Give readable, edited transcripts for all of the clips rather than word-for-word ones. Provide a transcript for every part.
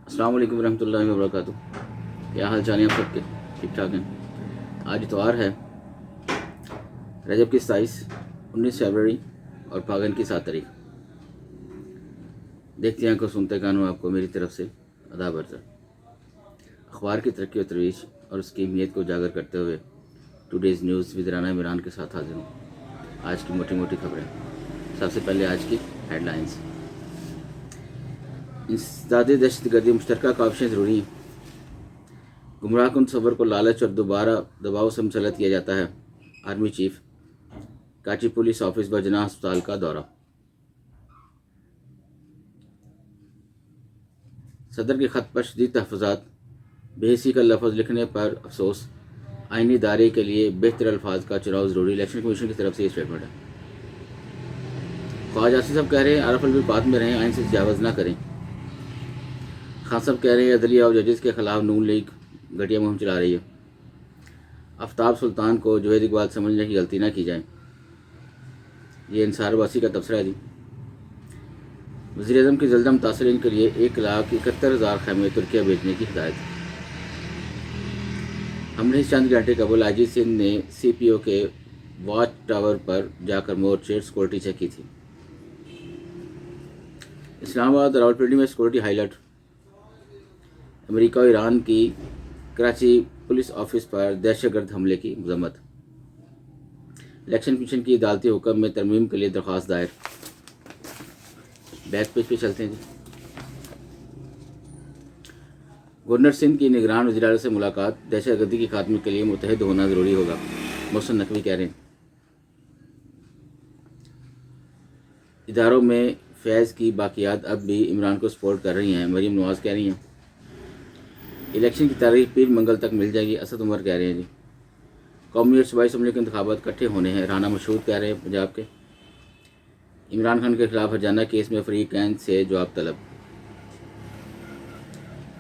अस्सलाम वालेकुम रहमतुल्लाहि व बरकातुहू। क्या हाल चाल है आप सबके? ठीक ठाक हैं। आज इतवार है, रजब की 19 फरवरी और फागन की 7 तारीख। देखते हैं को सुनते कानून आपको मेरी तरफ से अदा बरतर। अखबार की तरक्की और तरोईज और उसकी अहमियत को उजागर करते हुए today's news with Rana Imran के साथ हाजिर हूँ। आज की मोटी मोटी खबरें। सबसे पहले आज की हेडलाइंस। इंसदादे दहशतगर्दी मुश्तरका काविशें ज़रूरी हैं। गुमराह कुन सबर को लालच और दोबारा दबाव से मुसल्लत किया जाता है। Army chief. Karachi police office बजना अस्पताल का दौरा। सदर के खत पर शदीद तहफ़्फ़ुज़ात। बेहिसी का लफ्ज़ लिखने पर अफसोस। आईनी दायरे के लिए बेहतर अल्फाज का चुनाव ज़रूरी। इलेक्शन कमीशन की तरफ से ये स्टेटमेंट है। ख्वाजा आसिफ साहब कह रहे हैं आरएफएल भी बात में रहें, आइन से तजावज़ ना करें। खान साहब कह रहे हैं अदलिया और जजेस के खिलाफ नून लीग घटिया मुहिम चला रही है। आफ्ताब सुल्तान को जुवैद इकबाल समझने की गलती ना की जाए। ये इंसार वासी का तबसरा है जी। वज़ीर-ए-आज़म की जल्द मुतासरीन के लिए 1,71,000 खैमे तुर्किया भेजने की हिदायत। हमने चंद घंटे कबल आईजी सिंध ने सीपीओ के वॉच टावर पर जाकर मोर्चेड सिक्योरिटी चेक की थी। इस्लामाबाद रावलपिंडी में सिक्योरिटी हाईलाइट। अमेरिका और ईरान की कराची पुलिस ऑफिस पर दहशतगर्द हमले की मजम्मत। इलेक्शन कमीशन की अदालती हुक्म में तरमीम के लिए दरख्वास्त दायर। बैक पेज पे चलते हैं जी। गवर्नर सिंध की निगरान वज़ीर-ए-आला से मुलाकात। दहशतगर्दी के खात्मे के लिए मुत्तहिद होना ज़रूरी होगा, मोहसिन नकवी कह रहे हैं। इदारों में फैज़ की बाकियात अब भी इमरान को सपोर्ट कर रही हैं, मरीम नवाज़ कह रही हैं। इलेक्शन की तारीख पीर मंगल तक मिल जाएगी, असद उमर कह रहे हैं जी। कौमी और सूबाई असम्बली के इंतखाबात इकट्ठे होने हैं, राना मशहूद कह रहे हैं पंजाब के। इमरान खान के खिलाफ हरजाना केस में फरीकैन से जवाब तलब।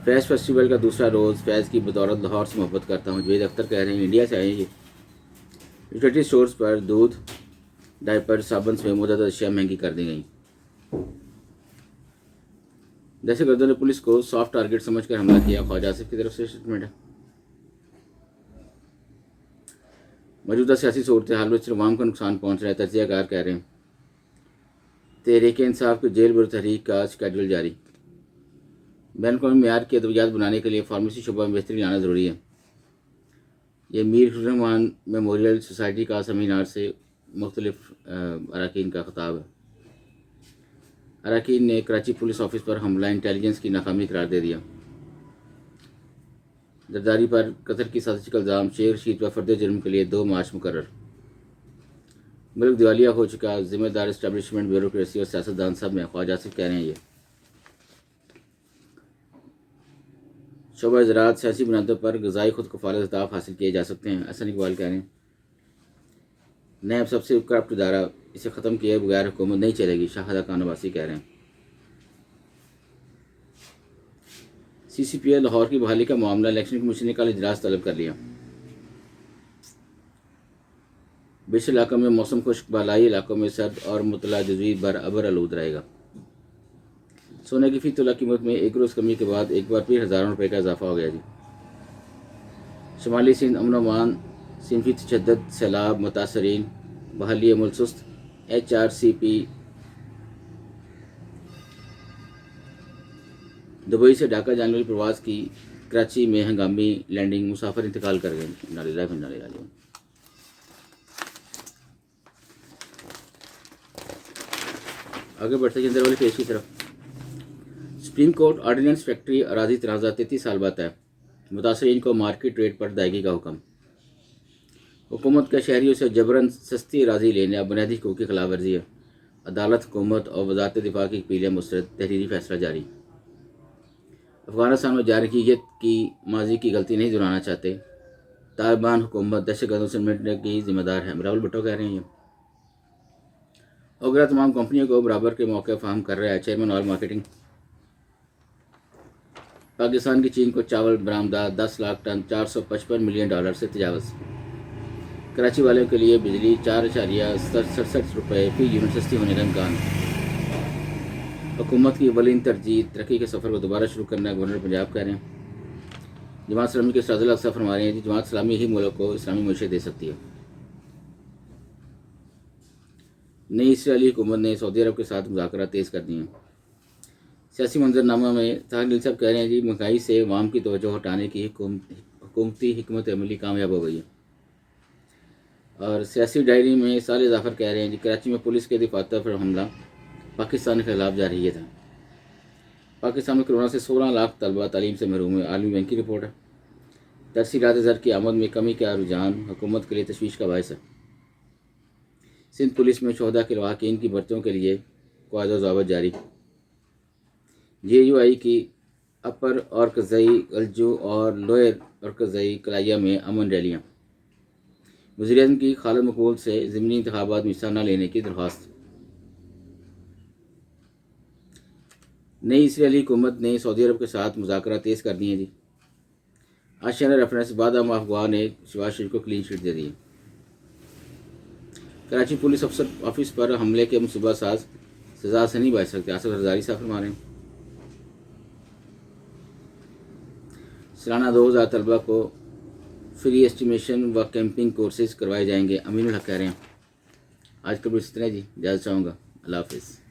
फैज़ फेस्टिवल का दूसरा रोज़। फैज़ की बदौलत लाहौर से मोहब्बत करता हूँ, जवेद अख्तर कह रहे हैं। इंडिया से आए हैं ये। यूटिलिटी स्टोर्स पर दूध, डायपर, साबुन से मुतअद्दिद अशिया महंगी कर दी गई। दहशतगर्दों ने पुलिस को सॉफ्ट टारगेट समझकर हमला किया, ख्वाजा आसिफ की तरफ से स्टेटमेंट है। मौजूदा सियासी सूरत हाल में सिर्फ अवाम को नुकसान पहुँच रहा है, तजियाकार कह रहे हैं। तहरीक इंसाफ की जेल विरुद्ध तहरीक का शेड्यूल जारी। बैन-अल-अक़वामी मेयार की अद्वियात बनाने के लिए फार्मेसी शुबा में बेहतरी लाना ज़रूरी है। ये मीर रहमान मेमोरियल सोसाइटी का सेमिनार से मुख्तलिफ अरकान का खिताब है। अरकान ने कराची पुलिस ऑफिस पर हमला इंटेलिजेंस की नाकामी करार दे दिया। जरदारी पर कत्ल की साजिश का इल्ज़ाम। शेख रशीद पर फर्द जुर्म के लिए 2 मार्च मुकर्रर। मुल्क दिवालिया हो चुका, जिम्मेदार इस्टेब्लिशमेंट, ब्यूरोक्रेसी और सियासतदान सब में, ख्वाजा आसिफ कह रहे हैं ये। शोबा ज़राअत सियासी बुनियादों पर ग़िज़ाई खुद कफ़ालत खिताब हासिल किए जा सकते हैं, हसन इकबाल कह रहे हैं। नैब सबसे करप्ट इदारा, इसे ख़त्म किए बगैर हुकूमत नहीं चलेगी, शाहदा कानवासी कह रहे हैं। CCPA लाहौर की बहाली का मामला। इलेक्शन कमीशन ने कल इजलास तलब कर लिया। बेशर इलाकों में मौसम खुश्क, बालाई इलाकों में सर्द और मुतला जज़वी अबर आलूद रहेगा। सोने की फ़ी तोला कीमत में एक रोज़ कमी के बाद एक बार फिर हज़ारों रुपये का इजाफा हो गया जी। शुमाली सिंध अमन अमान, सिंफी तशद्दुद, सैलाब मुतासरीन, बहाली अमल सुस्त। HRCP दुबई से ढाका जाने वाली प्रवास की कराची में हंगामी लैंडिंग, मुसाफिर इंतकाल कर गए। आगे बढ़ते हैं अंदर वाले पेज की तरफ। सुप्रीम कोर्ट ऑर्डिनेंस फैक्ट्री अराजी तनाज़ा 33 साल बाद है। मुतासरीन को मार्केट रेट पर अदायगी का हुक्म। हुकूमत का शहरियों से जबरन सस्ती अराजी लेने और बुनियादी हकूक़ की खिलाफ वर्जी है। अदालत, हुकूमत और वज़ारत दिफा की अपीलें मुस्तरद, तहरीरी फैसला जारी। अफगानिस्तान में जारकियत की माजी की गलती नहीं दोहराना चाहते। तालिबान हुकूमत दहशतगर्दों से निपटने की जिम्मेदार है, राहुल भुट्टो कह रहे हैं। ओगरा तमाम कंपनियों को बराबर के मौके फराहम कर रहा है, चेयरमैन ऑयल मार्केटिंग। पाकिस्तान की चीन को चावल बरामदात 10 लाख टन, $455 मिलियन से तजावज़। कराची वालों के लिए बिजली 4.67 रुपये फी यूनिट सस्ती होने का इम्कान। حکومت کی اولین ترجیح ترقی کے سفر کو دوبارہ شروع کرنا ہے، گورنر پنجاب کہہ رہے ہیں۔ جماعت اسلامی کے سراج الاقصی فرما رہے ہیں جی جماعت اسلامی ہی ملک کو اسلامی معیشت دے سکتی ہے۔ نئی اسرائیلی حکومت نے سعودی عرب کے ساتھ مذاکرات تیز کر دی ہیں۔ سیاسی منظرنامہ میں طاہر نیل صاحب کہہ رہے ہیں جی مہنگائی سے عوام کی توجہ ہٹانے کی حکومتی حکمت عملی کامیاب ہو گئی ہے۔ اور سیاسی ڈائری میں صالح ظفر کہہ رہے ہیں جی کراچی میں پولیس کے دفاتر پر حملہ پاکستان کے خلاف جاری تھا۔ پاکستان میں کرونا سے 16 لاکھ طلبہ تعلیم سے محروم ہوئے، عالمی بینک کی رپورٹ ہے۔ ترسیلات زر کی آمد میں کمی کا رجحان حکومت کے لیے تشویش کا باعث ہے۔ سندھ پولیس میں شہداء کے لواحقین کی بھرتیوں کے لیے قواعد و ضوابط جاری۔ جے یو آئی کی اپر اورکزئی الجو اور لوئر اورکزئی کلائیہ میں امن ریلیاں۔ وزیراعظم کی خالد مقبول سے ضمنی انتخابات میں حصہ نہ لینے کی درخواست۔ نئی اسرائیلی حکومت نے سعودی عرب کے ساتھ مذاکرات تیز کر دی ہیں جی۔ آشیانہ ریفرنس بعد افغان نے شہباز شریف کو کلین چٹ دے دی۔ کراچی پولیس افسر آفس پر حملے کے منصوبہ ساز سزا سے نہیں بچ سکتے، آصف ہزاری صاحب فرما رہے ہیں۔ سالانہ 2000 طلبہ کو فری ایسٹیمیشن و کیمپنگ کورسز کروائے جائیں گے، امین الحق کہہ رہے ہیں۔ آج کا بس اتنا جی، اجازت چاہوں گا، اللہ حافظ۔